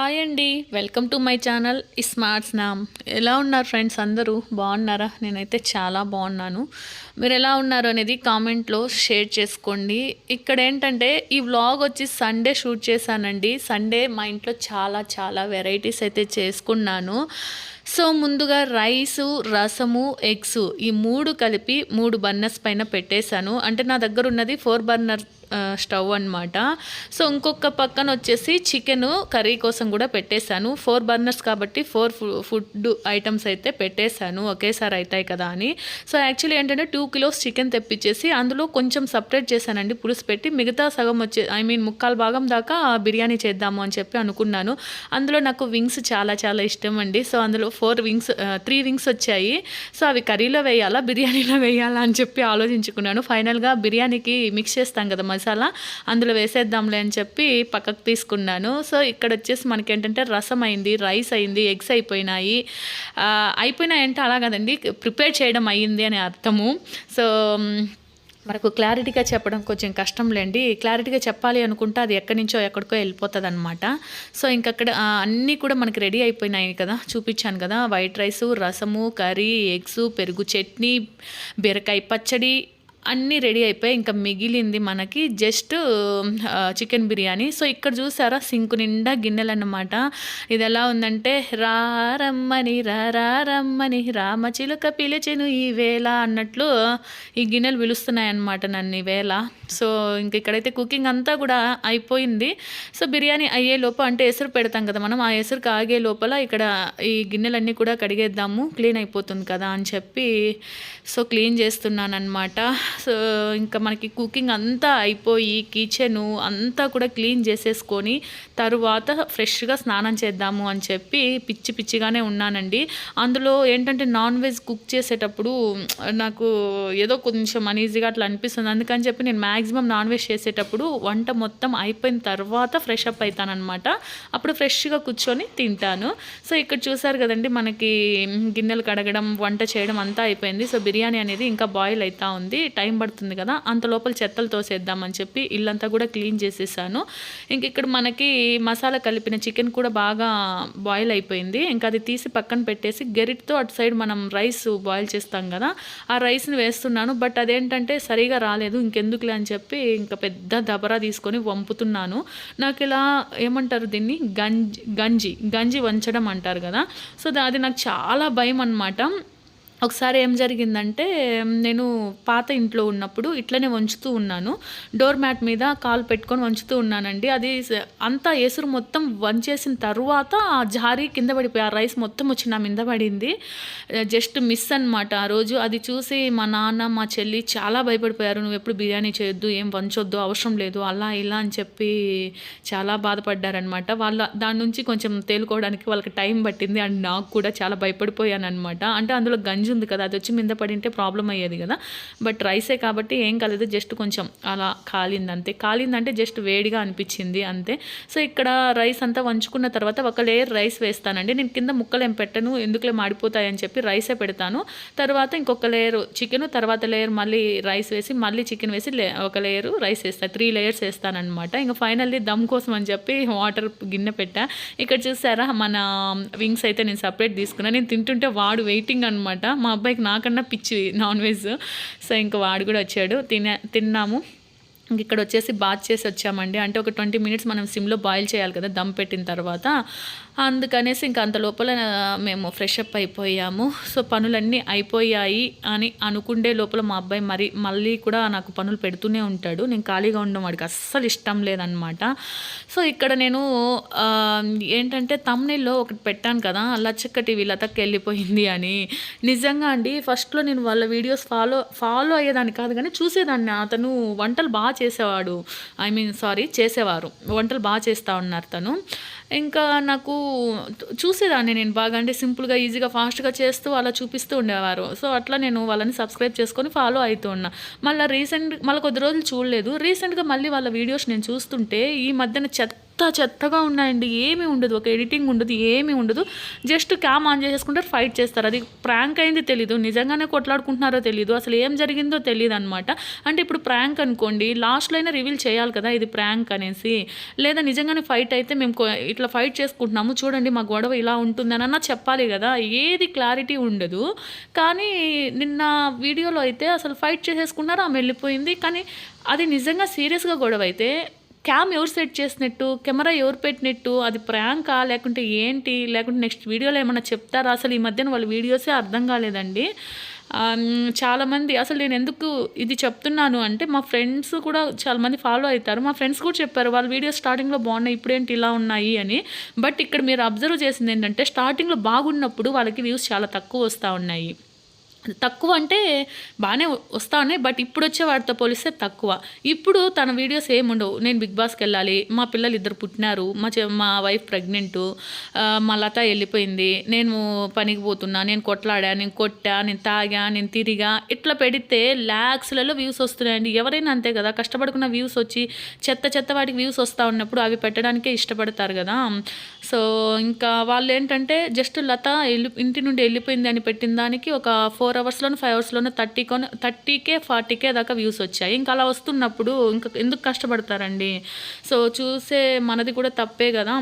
Hi అండి. Welcome to my channel smart స్నామ్. ఎలా ఉన్నారు ఫ్రెండ్స్? అందరూ బాగున్నారా? నేనైతే చాలా బాగున్నాను. మీరు ఎలా ఉన్నారు అనేది కామెంట్లో షేర్ చేసుకోండి. ఇక్కడ ఏంటంటే ఈ వ్లాగ్ వచ్చి సండే షూట్ చేశానండి. సండే మా ఇంట్లో చాలా చాలా వెరైటీస్ అయితే చేసుకున్నాను. సో ముందుగా రైసు, రసము, ఎగ్స్ ఈ 3 కలిపి 3 బర్నర్స్ పైన పెట్టేశాను. అంటే నా దగ్గర ఉన్నది 4 బర్నర్ స్టవ్ అనమాట. సో ఇంకొక పక్కన వచ్చేసి చికెన్ కర్రీ కోసం కూడా పెట్టేశాను. 4 బర్నర్స్ కాబట్టి 4 ఫుడ్ ఐటమ్స్ అయితే పెట్టేశాను, ఒకేసారి అవుతాయి కదా అని. సో యాక్చువల్లీ ఏంటంటే 2 కిలోస్ చికెన్ తెప్పించేసి అందులో కొంచెం సపరేట్ చేశానండి పులుసు పెట్టి. మిగతా సగం ముక్కాలు భాగం దాకా బిర్యానీ చేద్దాము అని చెప్పి అనుకున్నాను. అందులో నాకు వింగ్స్ చాలా చాలా ఇష్టం అండి. సో అందులో 3 వింగ్స్ వచ్చాయి. సో అవి కర్రీలో వేయాలా, బిర్యానీలో వేయాలా అని చెప్పి ఆలోచించుకున్నాను. ఫైనల్గా బిర్యానీకి మిక్స్ చేస్తాం కదా మసాలా, అందులో వేసేద్దాంలే అని చెప్పి పక్కకు తీసుకున్నాను. సో ఇక్కడ వచ్చేసి మనకి ఏంటంటే రసం అయింది, రైస్ అయింది, ఎగ్స్ అయిపోయినాయి. అయిపోయినాయంటే అలా కదండి, ప్రిపేర్ చేయడం అయ్యింది అని అర్థము. సో మనకు క్లారిటీగా చెప్పడం కొంచెం కష్టంలేండి. క్లారిటీగా చెప్పాలి అనుకుంటే అది ఎక్కడి నుంచో ఎక్కడికో వెళ్ళిపోతుంది అనమాట. సో ఇంకక్కడ అన్నీ కూడా మనకి రెడీ అయిపోయినాయి కదా, చూపించాను కదా. వైట్ రైసు, రసము, కర్రీ, ఎగ్స్, పెరుగు చట్నీ, బీరకాయ పచ్చడి అన్నీ రెడీ అయిపోయి ఇంకా మిగిలింది మనకి జస్ట్ చికెన్ బిర్యానీ. సో ఇక్కడ చూసారా సింకు నిండా గిన్నెలు అన్నమాట. ఇది ఎలా ఉందంటే రమ్మని రమ్మని రామచిలుక పిలిచెను ఈ వేళ అన్నట్లు ఈ గిన్నెలు పిలుస్తున్నాయి అన్నమాట నన్ను ఈ వేళ. సో ఇంక ఇక్కడైతే కుకింగ్ అంతా కూడా అయిపోయింది. సో బిర్యానీ అయ్యే లోపు అంటే ఎసురు పెడతాం కదా మనం, ఆ ఎసురు కాగే లోపల ఇక్కడ ఈ గిన్నెలన్నీ కూడా కడిగేద్దాము, క్లీన్ అయిపోతుంది కదా అని చెప్పి సో క్లీన్ చేస్తున్నాను అనమాట. సో ఇంకా మనకి కుకింగ్ అంతా అయిపోయి కిచెను అంతా కూడా క్లీన్ చేసేసుకొని తరువాత ఫ్రెష్గా స్నానం చేద్దాము అని చెప్పి పిచ్చిగానే ఉన్నానండి. అందులో ఏంటంటే నాన్ వెజ్ కుక్ చేసేటప్పుడు నాకు ఏదో కొంచెం అనీజీగా అట్లా అనిపిస్తుంది. అందుకని చెప్పి నేను మ్యాక్సిమం నాన్ వెజ్ చేసేటప్పుడు వంట మొత్తం అయిపోయిన తర్వాత ఫ్రెష్ అప్ అవుతానమాట. అప్పుడు ఫ్రెష్గా కూర్చొని తింటాను. సో ఇక్కడ చూసారు కదండి, మనకి గిన్నెలు కడగడం, వంట చేయడం అంతా అయిపోయింది. సో బిర్యానీ అనేది ఇంకా బాయిల్ అవుతా ఉంది, టైం పడుతుంది కదా. అంత లోపల చెత్తలు తోసేద్దామని చెప్పి ఇల్లంతా కూడా క్లీన్ చేసేసాను. ఇంక ఇక్కడ మనకి మసాలా కలిపిన చికెన్ కూడా బాగా బాయిల్ అయిపోయింది. ఇంకా అది తీసి పక్కన పెట్టేసి గెరిటితో అటు సైడ్ మనం రైస్ బాయిల్ చేస్తాం కదా, ఆ రైస్ని వేస్తున్నాను. బట్ అదేంటంటే సరిగా రాలేదు. ఇంకెందుకులే అని చెప్పి ఇంకా పెద్ద దబరా తీసుకొని వంపుతున్నాను. నాకు ఇలా ఏమంటారు దీన్ని, గంజి వంచడం అంటారు కదా. సో అది నాకు చాలా భయం అన్నమాట. ఒకసారి ఏం జరిగిందంటే, నేను పాత ఇంట్లో ఉన్నప్పుడు ఇట్లనే వంచుతూ ఉన్నాను. డోర్ మ్యాట్ మీద కాలు పెట్టుకొని వంచుతూ ఉన్నానండి. అది అంతా ఎసురు మొత్తం వంచేసిన తర్వాత జారీ కింద పడిపోయి ఆ రైస్ మొత్తం వచ్చి నా మీద పడింది. జస్ట్ మిస్ అనమాట ఆ రోజు. అది చూసి మా నాన్న, మా చెల్లి చాలా భయపడిపోయారు. నువ్వు ఎప్పుడు బిర్యానీ చేయొద్దు, ఏం వంచొద్దు, అవసరం లేదు, అలా ఇలా అని చెప్పి చాలా బాధపడ్డారనమాట. దాని నుంచి కొంచెం తేలుకోవడానికి వాళ్ళకి టైం పట్టింది. అండ్ నాకు కూడా చాలా భయపడిపోయాను అనమాట. అంటే అందులో గంజి ఉంది కదా, అది వచ్చి మీద పడింటే ప్రాబ్లం అయ్యేది కదా. బట్ రైసే కాబట్టి ఏం కాలేదు, జస్ట్ కొంచెం అలా కాలిందంటే జస్ట్ వేడిగా అనిపించింది అంతే. సో ఇక్కడ రైస్ అంతా వంచుకున్న తర్వాత ఒక లేయర్ రైస్ వేస్తానండి. నేను కింద ముక్కలు ఏం పెట్టను, ఎందుకులే మాడిపోతాయని చెప్పి రైసే పెడతాను. తర్వాత ఇంకొక లేయర్ చికెన్, తర్వాత లేయర్ మళ్ళీ రైస్ వేసి, మళ్ళీ చికెన్ వేసి ఒక లేయర్ రైస్ వేస్తాను. 3 లేయర్స్ వేస్తానమాట. ఇంకా ఫైనల్లీ దమ్ కోసం అని చెప్పి వాటర్ గిన్నె పెట్టా. ఇక్కడ చూసారా మన వింగ్స్ అయితే నేను సపరేట్ తీసుకున్నాను. నేను తింటుంటే వాడు వెయిటింగ్ అనమాట. మా అబ్బాయికి నాకన్నా పిచ్చి నాన్ వెజ్. సో ఇంకా వాడు కూడా వచ్చాడు, తిన్నాము. ఇంక ఇక్కడ వచ్చేసి బాత్ చేసి వచ్చామండి. అంటే ఒక 20 మినిట్స్ మనం సిమ్లో బాయిల్ చేయాలి కదా దమ్ పెట్టిన తర్వాత. అందుకనేసి ఇంకా అంత లోపల మేము ఫ్రెష్ అప్ అయిపోయాము. సో పనులన్నీ అయిపోయాయి అని అనుకుండే లోపల మా అబ్బాయి మళ్ళీ కూడా నాకు పనులు పెడుతూనే ఉంటాడు. నేను ఖాళీగా ఉండడం వాడికి అస్సలు ఇష్టం లేదనమాట. సో ఇక్కడ నేను ఏంటంటే తమ్నెయిల్లో ఒకటి పెట్టాను కదా, లచ్చక్క టీవీ లతకి వెళ్ళిపోయింది అని. నిజంగా అండి, ఫస్ట్లో నేను వాళ్ళ వీడియోస్ ఫాలో అయ్యేదాన్ని కాదు కానీ చూసేదాన్ని. అతను వంటలు బాగా చేసేవాడు, చేసేవారు, వంటలు బాగా చేస్తూ ఉన్నారు తను. ఇంకా నాకు చూసేదాన్ని నేను బాగా, అంటే సింపుల్గా ఈజీగా ఫాస్ట్గా చేస్తూ అలా చూపిస్తూ ఉండేవారు. సో అట్లా నేను వాళ్ళని సబ్స్క్రైబ్ చేసుకొని ఫాలో అవుతూ ఉన్నా. మళ్ళీ కొద్ది రోజులు చూడలేదు. రీసెంట్గా మళ్ళీ వాళ్ళ వీడియోస్ నేను చూస్తుంటే ఈ మధ్యన చెత్తగా ఉన్నాయండి. ఏమీ ఉండదు. ఒక ఎడిటింగ్ ఉండదు. ఏమీ ఉండదు. జస్ట్ క్యామ్ ఆన్ చేసేసుకుంటారు, ఫైట్ చేస్తారు. అది ప్రాంక్ అయింది తెలీదు. నిజంగానే కొట్లాడుకుంటున్నారో తెలీదు. అసలు ఏం జరిగిందో తెలీదనమాట. అంటే ఇప్పుడు ప్రాంక్ అనుకోండి, లాస్ట్‌లో అయినా రివీల్ చేయాలి కదా! ఇది ప్రాంక్ అనేసి. లేదా నిజంగానే ఫైట్ అయితే మేము ఇట్లా ఫైట్ చేసుకుంటున్నాము. చూడండి మా గొడవ ఇలా ఉంటుందనన్నా చెప్పాలి గదా! ఏది క్లారిటీ ఉండదు. కానీ నిన్న వీడియోలో అయితే అసలు ఫైట్ చేసేసుకున్నారు. ఆమె వెళ్ళిపోయింది. కానీ అది నిజంగా సీరియస్‌గా గొడవైతే క్యామ్ ఎవరు సెట్ చేసినట్టు, కెమెరా ఎవరు పెట్టినట్టు, అది ప్రాంకా లేకుంటే ఏంటి? లేకుంటే నెక్స్ట్ వీడియోలో ఏమన్నా చెప్తారా? అసలు ఈ మధ్యన వాళ్ళ వీడియోసే అర్థం కాలేదండి. చాలామంది అసలు నేనెందుకు ఇది చెప్తున్నాను అంటే, మా ఫ్రెండ్స్ కూడా చాలామంది ఫాలో అయితారు. మా ఫ్రెండ్స్ కూడా చెప్పారు, వాళ్ళ వీడియోస్ స్టార్టింగ్‌లో బాగున్నాయి, ఇప్పుడేంటి ఇలా ఉన్నాయి అని. బట్ ఇక్కడ మీరు అబ్జర్వ్ చేసిందేంటంటే, స్టార్టింగ్‌లో బాగున్నప్పుడు వాళ్ళకి వ్యూస్ చాలా తక్కువ వస్తా ఉన్నాయి. తక్కువ అంటే బానే వస్తా ఉన్నాయి. బట్ ఇప్పుడొచ్చే వాటితో పోలిస్తే తక్కువ. ఇప్పుడు తన వీడియోస్ ఏముండవు. నేను బిగ్ బాస్‌కెళ్ళాలి, మా పిల్లలు ఇద్దరు పుట్టినారు, మా వైఫ్ ప్రెగ్నెంటు, మా లత ఎళ్ళిపోయింది, నేను పనికి పోతున్నా, నేను కొట్లాడా, నేను కొట్టా, నేను తాగా, నేను తిరిగా, ఇట్లా పెడితే లాక్స్‌లలో వ్యూస్ వస్తున్నాయండి. ఎవరైనా అంతే కదా! కష్టపడుకున్న వ్యూస్ వచ్చి చెత్త వాటికి వ్యూస్ వస్తా ఉన్నప్పుడు అవి పెట్టడానికే ఇష్టపడతారు గదా! సో, ఇంకా వాళ్ళేంటంటే జస్ట్ లత ఇంటి నుండి ఎళ్ళిపోయింది అని పెట్టిన దానికి ఒక 4 అవర్స్‌లోనో, 5 అవర్స్‌లోనో 30K, 40K దాకా వ్యూస్ వచ్చాయి. ఇంకా అలా వస్తున్నప్పుడు ఇంకా ఎందుకు కష్టపడతారండి? సో, చూసే మనది కూడా తప్పే గదా!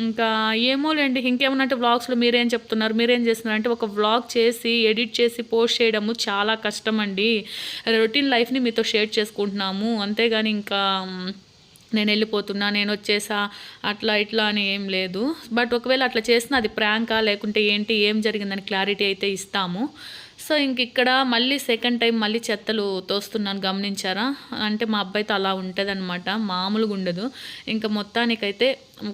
ఇంకా ఏమోలెండి. ఇంకేమన్నా అంటే వ్లాగ్స్‌లో మీరేం చెప్తున్నారు? మీరేం చేస్తున్నారంటే, ఒక వ్లాగ్ చేసి, ఎడిట్ చేసి, పోస్ట్ చేయడము చాలా కష్టమండి. రొటీన్ లైఫ్‌ని మీతో షేర్ చేసుకుంటున్నాము. అంతేగాని ఇంకా నేనెళ్ళిపోతున్నా, నేనొచ్చేసా, అట్లా ఇట్లా అని ఏం లేదు. బట్ ఒకవేళ అట్లా చేసినా అది ప్రాంకా లేకుంటే ఏంటి, ఏం జరిగిందని క్లారిటీ అయితే ఇస్తాము. సో, ఇంకిక్కడ మళ్ళీ సెకండ్ టైమ్ మళ్ళీ చెత్తలు తోస్తున్నాను, గమనించారా? అంటే మా అబ్బాయితో అలా ఉంటదనమాట. మామూలుగుండదు. ఇంక మొత్తానికైతే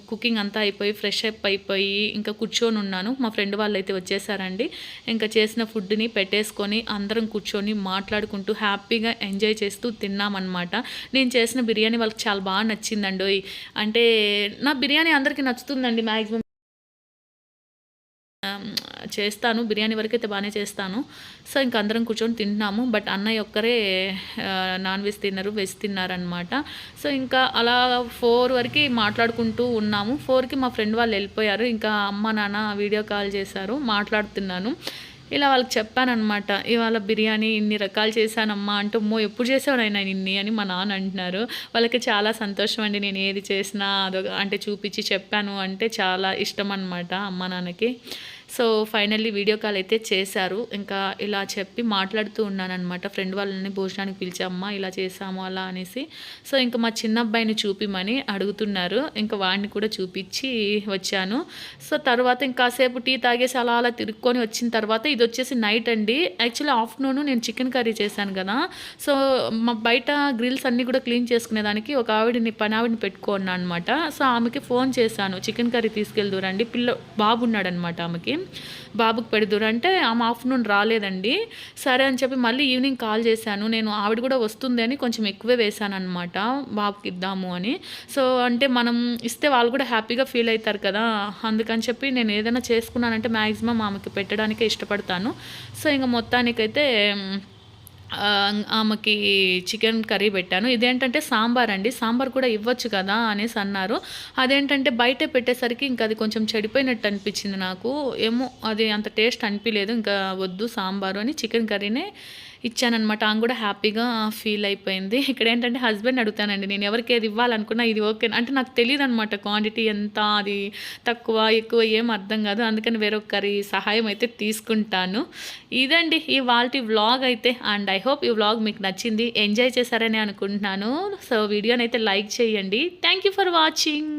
కుకింగ్ అంతా అయిపోయి, ఫ్రెష్ అప్ అయిపోయి, ఇంకా కూర్చొనున్నాను. మా ఫ్రెండ్ వాళ్ళైతే వచ్చేసారండి. ఇంకా చేసిన ఫుడ్‌ని పెట్టేసుకొని అందరం కూర్చొని మాట్లాడుకుంటూ హ్యాపీగా ఎంజాయ్ చేస్తూ తిన్నామనమాట. నేను చేసిన బిర్యానీ వాళ్ళకి చాలా బాగా నచ్చిందండోయ్. అంటే నా బిర్యానీ అందరికీ నచ్చుతుందండి మ్యాక్సిమం. చేస్తాను. బిర్యానీ వరకైతే బానే చేస్తాను. సో, ఇంక అందరం కూర్చొని తింటున్నాము. బట్ అన్నయ్య ఒక్కరే నాన్ వెజ్ తినరు, వెజ్ తిన్నారనమాట. సో, ఇంకా అలా 4 వరకి మాట్లాడుకుంటూ ఉన్నాము. 4కి మా ఫ్రెండ్ వాళ్ళు వెళ్ళిపోయారు. ఇంకా అమ్మ, నాన్న వీడియో కాల్ చేశారు. మాట్లాడుతున్నాను. ఇలా వాళ్ళకి చెప్పాననమాట. ఇవాళ బిర్యానీ ఇన్ని రకాలు చేశానమ్మా అంటే, అమ్మో! ఎప్పుడు చేసావు నాయనా ఇన్ని అని మా నాన్న అంటున్నారు. వాళ్ళకి చాలా సంతోషం అండి. నేను ఏది చేసినా అంటే చూపించి చెప్పాను అంటే చాలా ఇష్టం అనమాట అమ్మ, నాన్నకి. సో, ఫైనల్లీ వీడియో కాల్ అయితే చేశారు. ఇంకా ఇలా చెప్పి మాట్లాడుతూ ఉన్నాననమాట. ఫ్రెండ్ వాళ్ళని భోజనానికి పిలిచి, అమ్మ ఇలా చేశాము అలా అనేసి. సో, ఇంక మా చిన్న అబ్బాయిని చూపిమని అడుగుతున్నారు. ఇంకా వాడిని కూడా చూపించి వచ్చాను. సో, తర్వాత ఇంకాసేపు టీ తాగేసి అలా అలా తిరుక్కొని వచ్చిన తర్వాత ఇదొచ్చేసి నైట్ అండి. యాక్చువల్లీ ఆఫ్టర్‌నూన్ నేను చికెన్ కర్రీ చేశాను కదా! సో, మా బయట గ్రిల్స్ అన్నీ కూడా క్లీన్ చేసుకునేదానికి ఒక పనావిడని పెట్టుకున్నా అనమాట. సో, ఆమెకి ఫోన్ చేశాను. Chicken curry తీసుకెళ్దురండి. బాబు ఉన్నాడనమాట ఆమెకి. బాబుకి పెడుదురంటే ఆమె ఆఫ్టర్‌నూన్ రాలేదండి. సరే అని చెప్పి మళ్ళీ ఈవినింగ్ కాల్ చేశాను. నేను ఆవిడ కూడా వస్తుంది అని కొంచెం ఎక్కువే వేశాననమాట, బాబుకి ఇద్దాము అని. సో, అంటే మనం ఇస్తే వాళ్ళు కూడా హ్యాపీగా ఫీల్ అవుతారు కదా! అందుకని చెప్పి నేను ఏదైనా చేసుకున్నానంటే మ్యాక్సిమం ఆమెకి పెట్టడానికే ఇష్టపడతాను. సో, ఇంక మొత్తానికైతే ఆమెకి చికెన్ కర్రీ పెట్టాను. ఇదేంటంటే సాంబార్ అండి. సాంబార్ కూడా ఇవ్వచ్చు కదా అనేసి అన్నారు. అదేంటంటే బయటే పెట్టేసరికి ఇంకా అది కొంచెం చెడిపోయినట్టు అనిపించింది నాకు. ఏమో అది అంత టేస్ట్ అనిపియలేదు. ఇంకా వద్దు సాంబారు అని చికెన్ కర్రీనే ఇచ్చాననమాట. ఆమె కూడా హ్యాపీగా ఫీల్ అయిపోయింది. ఇక్కడేంటంటే హస్బెండ్‌ని అడుగుతానండి. నేను ఎవరికి ఏది ఇవ్వాలనుకున్నా ఇది ఓకే అంటే నాకు తెలీదనమాట క్వాంటిటీ ఎంత, అది తక్కువ, ఎక్కువ ఏం అర్థం కాదు. అందుకని వేరొకరి సహాయం అయితే తీసుకుంటాను. ఇదండి ఇవాల్టి వ్లాగ్ అయితే. అండ్ ఐ హోప్ ఈ వ్లాగ్ మీకు నచ్చింది, ఎంజాయ్ చేశారని అనుకుంటున్నాను. సో, వీడియోనైతే లైక్ చేయండి. Thank you for watching.